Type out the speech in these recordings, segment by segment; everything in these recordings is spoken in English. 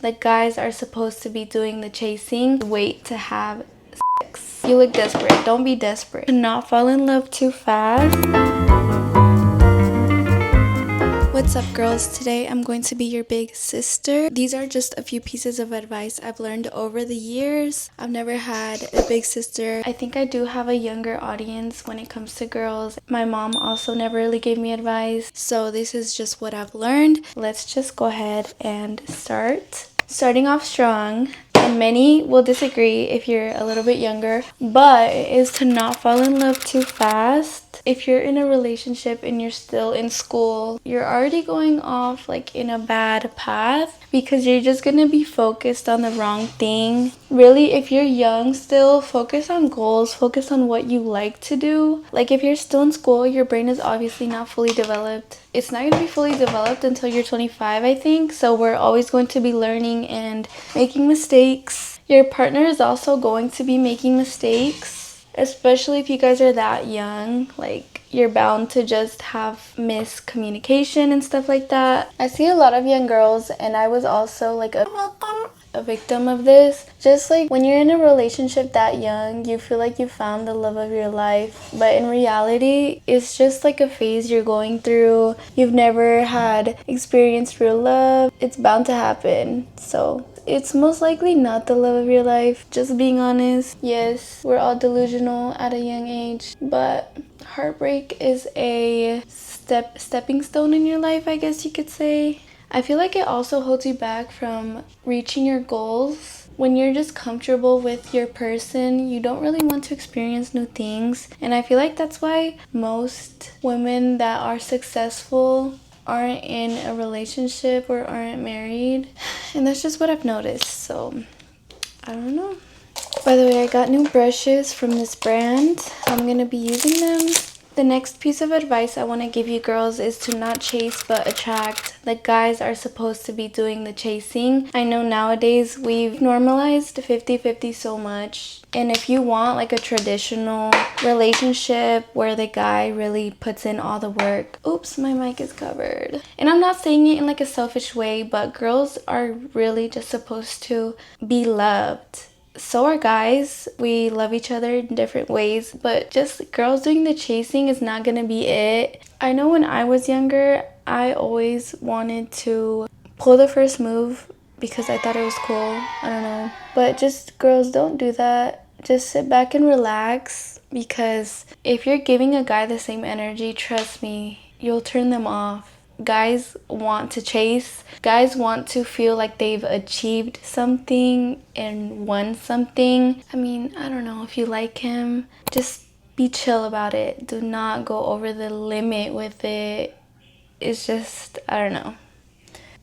The guys are supposed to be doing the chasing. Wait to have sex. You look desperate. Don't be desperate. Do not fall in love too fast. What's up, girls? Today I'm going to be your big sister. These are just a few pieces of advice I've learned over the years. I've never had a big sister. I think I do have a younger audience when it comes to girls. My mom also never really gave me advice, so this is just what I've learned. Let's just go ahead and start. Starting off strong, and many will disagree if you're a little bit younger, but it is to not fall in love too fast. If you're in a relationship and you're still in school, you're already going off like in a bad path because you're just gonna be focused on the wrong thing. Really, if you're young still, focus on goals, focus on what you like to do. Like if you're still in school, your brain is obviously not fully developed. It's not gonna be fully developed until you're 25, I think. So we're always going to be learning and making mistakes. Your partner is also going to be making mistakes. Especially if you guys are that young, like you're bound to just have miscommunication and stuff like that. I see a lot of young girls, and I was also like a victim of this. Just like when you're in a relationship that young, you feel like you found the love of your life, but in reality it's just like a phase you're going through. You've never had experienced real love. It's bound to happen, so it's most likely not the love of your life, just being honest. Yes, we're all delusional at a young age, but heartbreak is a stepping stone in your life, I guess you could say. I feel like it also holds you back from reaching your goals. When you're just comfortable with your person, you don't really want to experience new things. And I feel like that's why most women that are successful aren't in a relationship or aren't married. And that's just what I've noticed. So, I don't know. By the way, I got new brushes from this brand. I'm going to be using them. The next piece of advice I want to give you girls is to not chase but attract. The guys are supposed to be doing the chasing. I know nowadays we've normalized 50-50 so much. And if you want like a traditional relationship where the guy really puts in all the work. Oops, my mic is covered. And I'm not saying it in like a selfish way, but girls are really just supposed to be loved. So are guys. We love each other in different ways, but just girls doing the chasing is not gonna be it. I know when I was younger, I always wanted to pull the first move because I thought it was cool. I don't know. But just girls, don't do that. Just sit back and relax, because if you're giving a guy the same energy, trust me, you'll turn them off. Guys want to chase. Guys want to feel like they've achieved something and won something. I mean, I don't know, if you like him, just be chill about it. Do not go over the limit with it. It's just, I don't know.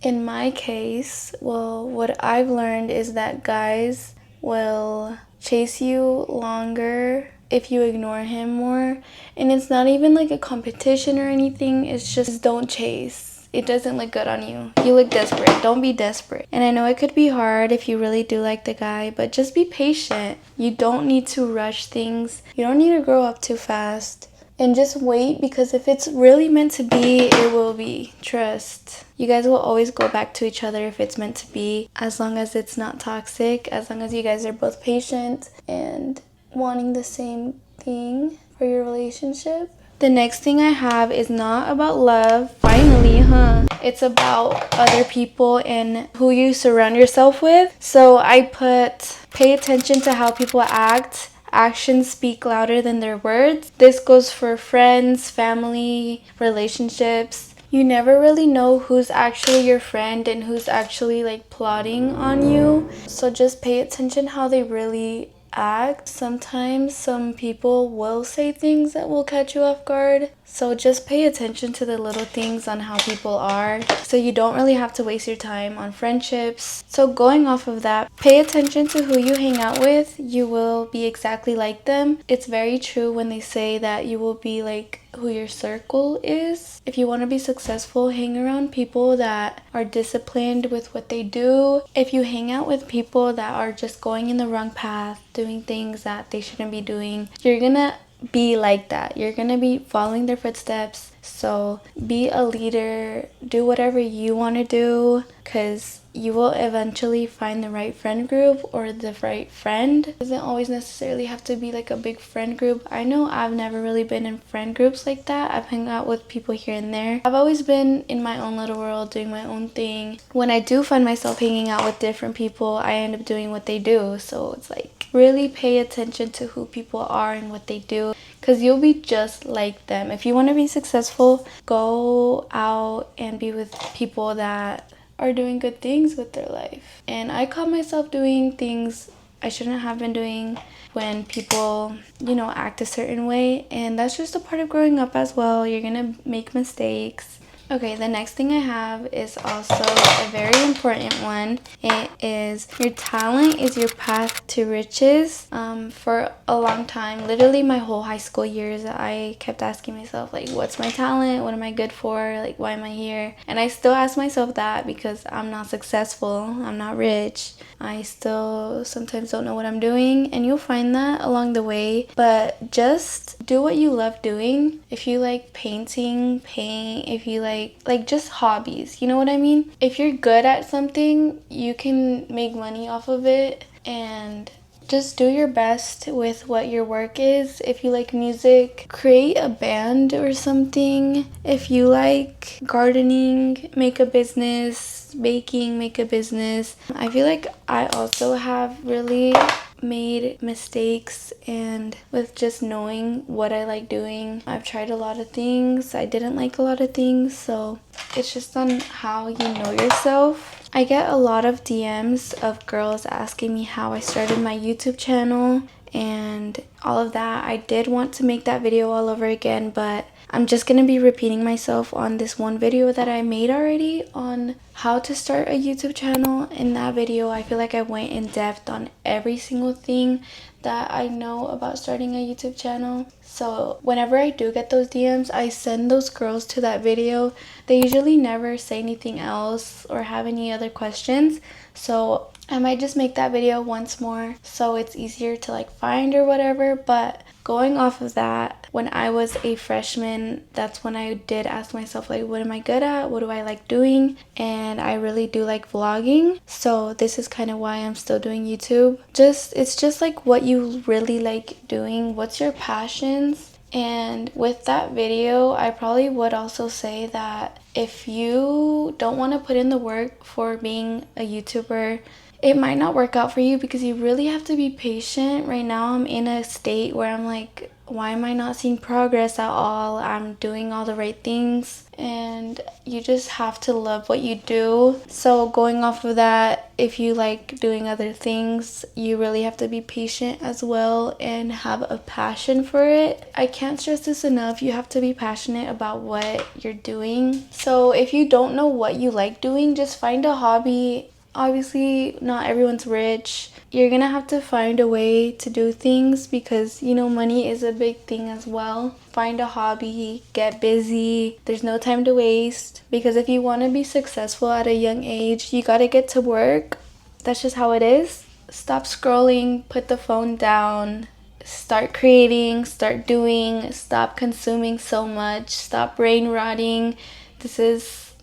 In my case, well, what I've learned is that guys will chase you longer if you ignore him more. And it's not even like a competition or anything. It's just don't chase. It doesn't look good on you. You look desperate. Don't be desperate. And I know it could be hard if you really do like the guy, but just be patient. You don't need to rush things. You don't need to grow up too fast. And just wait, because if it's really meant to be, it will be. Trust. You guys will always go back to each other if it's meant to be, as long as it's not toxic, as long as you guys are both patient and wanting the same thing for your relationship. The next thing I have is not about love. Finally, huh? It's about other people and who you surround yourself with. So I put, pay attention to how people act. Actions speak louder than their words. This goes for friends, family, relationships. You never really know who's actually your friend and who's actually like plotting on you. So just pay attention how they really act. Sometimes some people will say things that will catch you off guard. So just pay attention to the little things on how people are, so you don't really have to waste your time on friendships. So going off of that, pay attention to who you hang out with. You will be exactly like them. It's very true when they say that you will be like who your circle is. If you want to be successful, hang around people that are disciplined with what they do. If you hang out with people that are just going in the wrong path, doing things that they shouldn't be doing, you're gonna be like that. You're gonna be following their footsteps. So be a leader, do whatever you want to do, because you will eventually find the right friend group or the right friend. It doesn't always necessarily have to be like a big friend group. I know I've never really been in friend groups like that. I've hung out with people here and there. I've always been in my own little world doing my own thing. When I do find myself hanging out with different people, I end up doing what they do. So it's like really pay attention to who people are and what they do, because you'll be just like them. If you want to be successful, go out and be with people that are doing good things with their life. And I caught myself doing things I shouldn't have been doing when people, act a certain way. And that's just a part of growing up as well. You're gonna make mistakes. Okay, the next thing I have is also a very important one. It is your talent is your path to riches. For a long time, literally my whole high school years, I kept asking myself, like, what's my talent? What am I good for? Like, why am I here? And I still ask myself that because I'm not successful. I'm not rich. I still sometimes don't know what I'm doing, and you'll find that along the way. But just do what you love doing. If you like painting, paint. If you like just hobbies, you know what I mean? If you're good at something, you can make money off of it, and just do your best with what your work is. If you like music, create a band or something. If you like gardening, make a business. Baking, make a business. I feel like I also have really made mistakes, and with just knowing what I like doing, I've tried a lot of things. I didn't like a lot of things, so it's just on how you know yourself. I get a lot of DMs of girls asking me how I started my YouTube channel and all of that. I did want to make that video all over again, but I'm just going to be repeating myself on this one video that I made already on how to start a YouTube channel. In that video, I feel like I went in depth on every single thing that I know about starting a YouTube channel. So whenever I do get those DMs, I send those girls to that video. They usually never say anything else or have any other questions. So I might just make that video once more so it's easier to find or whatever. But going off of that, when I was a freshman, that's when I did ask myself, what am I good at? What do I like doing? And I really do like vlogging. So this is kind of why I'm still doing YouTube. It's just what you really like doing. What's your passions? And with that video, I probably would also say that if you don't want to put in the work for being a YouTuber, it might not work out for you, because you really have to be patient. Right now, I'm in a state where I'm like, why am I not seeing progress at all? I'm doing all the right things, and you just have to love what you do. So going off of that, if you like doing other things, you really have to be patient as well and have a passion for it. I can't stress this enough. You have to be passionate about what you're doing. So if you don't know what you like doing, just find a hobby. Obviously, not everyone's rich. You're gonna have to find a way to do things because, money is a big thing as well. Find a hobby, get busy. There's no time to waste, because if you want to be successful at a young age, you gotta get to work. That's just how it is. Stop scrolling, put the phone down, start creating, start doing, stop consuming so much, stop brain rotting. This is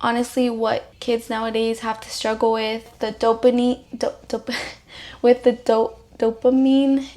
honestly what kids nowadays have to struggle with, the dopamine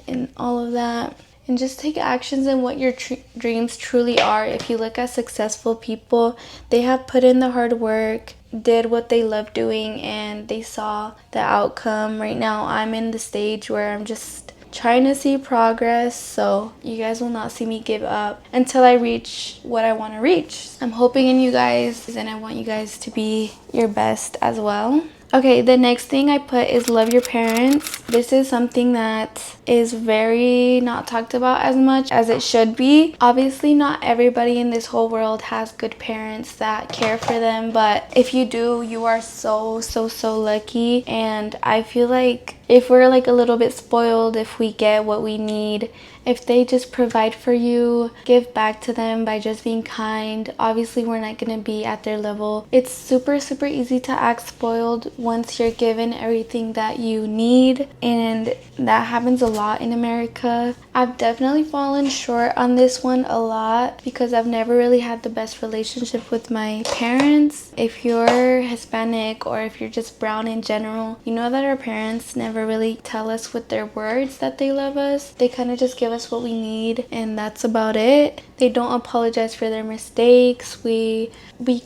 and all of that. And just take actions in what your dreams truly are. If you look at successful people, they have put in the hard work, did what they love doing, and they saw the outcome. Right now, I'm in the stage where I'm just trying to see progress, so you guys will not see me give up until I reach what I want to reach. I'm hoping in you guys, and I want you guys to be your best as well. Okay, the next thing I put is love your parents. This is something that is very not talked about as much as it should be. Obviously, not everybody in this whole world has good parents that care for them, but if you do, you are so lucky. And I feel like if we're like a little bit spoiled, if we get what we need, if they just provide for you, give back to them by just being kind. Obviously, we're not going to be at their level. It's super, super easy to act spoiled once you're given everything that you need, and that happens a lot in America. I've definitely fallen short on this one a lot because I've never really had the best relationship with my parents. If you're Hispanic or if you're just brown in general, you know that our parents never really tell us with their words that they love us. They kind of just give us what we need, and that's about it. They don't apologize for their mistakes. We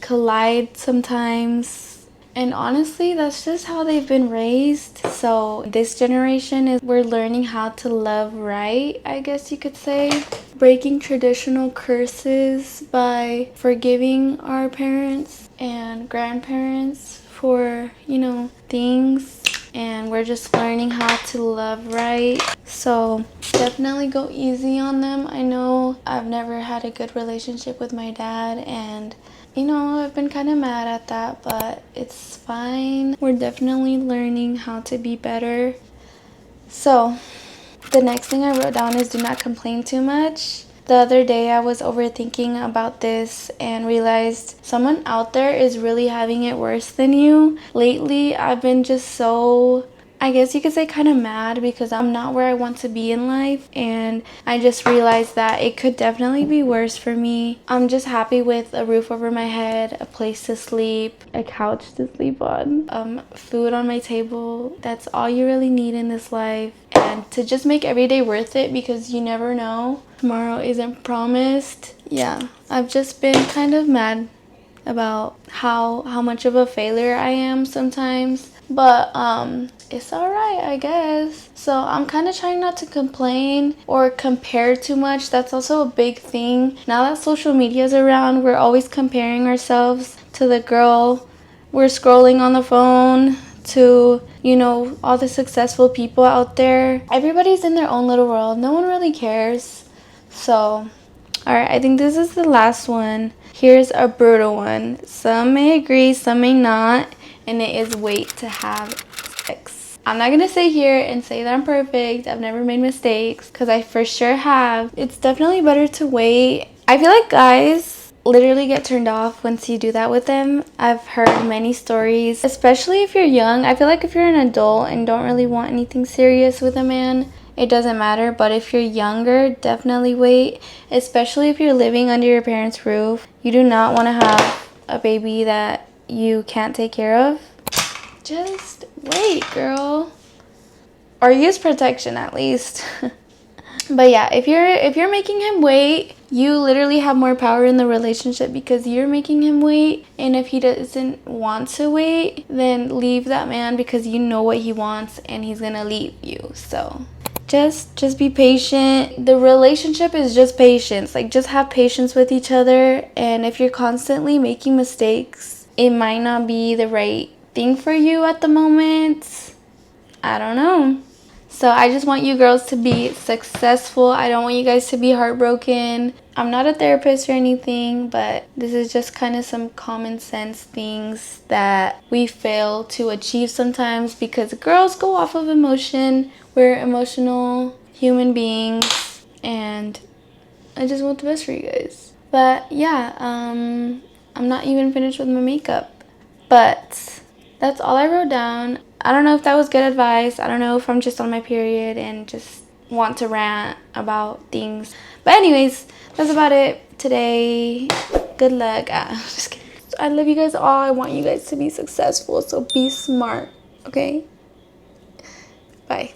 collide sometimes, and honestly, that's just how they've been raised. So this generation we're learning how to love right, I guess you could say. Breaking traditional curses by forgiving our parents and grandparents for, things. And we're just learning how to love right. So definitely go easy on them. I know I've never had a good relationship with my dad, and I've been kind of mad at that, but it's fine. We're definitely learning how to be better. So the next thing I wrote down is do not complain too much. The other day I was overthinking about this and realized someone out there is really having it worse than you. Lately, I've been just so, I guess you could say, kind of mad because I'm not where I want to be in life, and I just realized that it could definitely be worse for me. I'm just happy with a roof over my head, a place to sleep, a couch to sleep on, food on my table. That's all you really need in this life, and to just make every day worth it because you never know. Tomorrow isn't promised. Yeah, I've just been kind of mad about how much of a failure I am sometimes, but it's alright, I guess. So I'm kind of trying not to complain or compare too much. That's also a big thing now that social media is around. We're always comparing ourselves to the girl we're scrolling on the phone, to all the successful people out there. Everybody's in their own little world. No one really cares. So alright, I think this is the last one. Here's a brutal one. Some may agree, some may not, and it is wait to have sex. I'm not gonna sit here and say that I'm perfect. I've never made mistakes, because I for sure have. It's definitely better to wait. I feel like guys literally get turned off once you do that with them. I've heard many stories, especially if you're young. I feel like if you're an adult and don't really want anything serious with a man, it doesn't matter. But if you're younger, definitely wait, especially if you're living under your parents' roof. You do not want to have a baby that you can't take care of. Just wait, girl, or use protection at least. But yeah, if you're making him wait, you literally have more power in the relationship because you're making him wait. And if he doesn't want to wait, then leave that man because you know what he wants and he's gonna leave you. So just be patient. The relationship is just patience. Like, just have patience with each other. And if you're constantly making mistakes, it might not be the right thing for you at the moment. I don't know. So I just want you girls to be successful. I don't want you guys to be heartbroken. I'm not a therapist or anything, but this is just kind of some common sense things that we fail to achieve sometimes because girls go off of emotion. We're emotional human beings, and I just want the best for you guys. But yeah, I'm not even finished with my makeup, but that's all I wrote down. I don't know if that was good advice. I don't know if I'm just on my period and just want to rant about things. But anyways, that's about it today. Good luck. I'm just kidding. I love you guys all. I want you guys to be successful. So be smart, okay? Bye.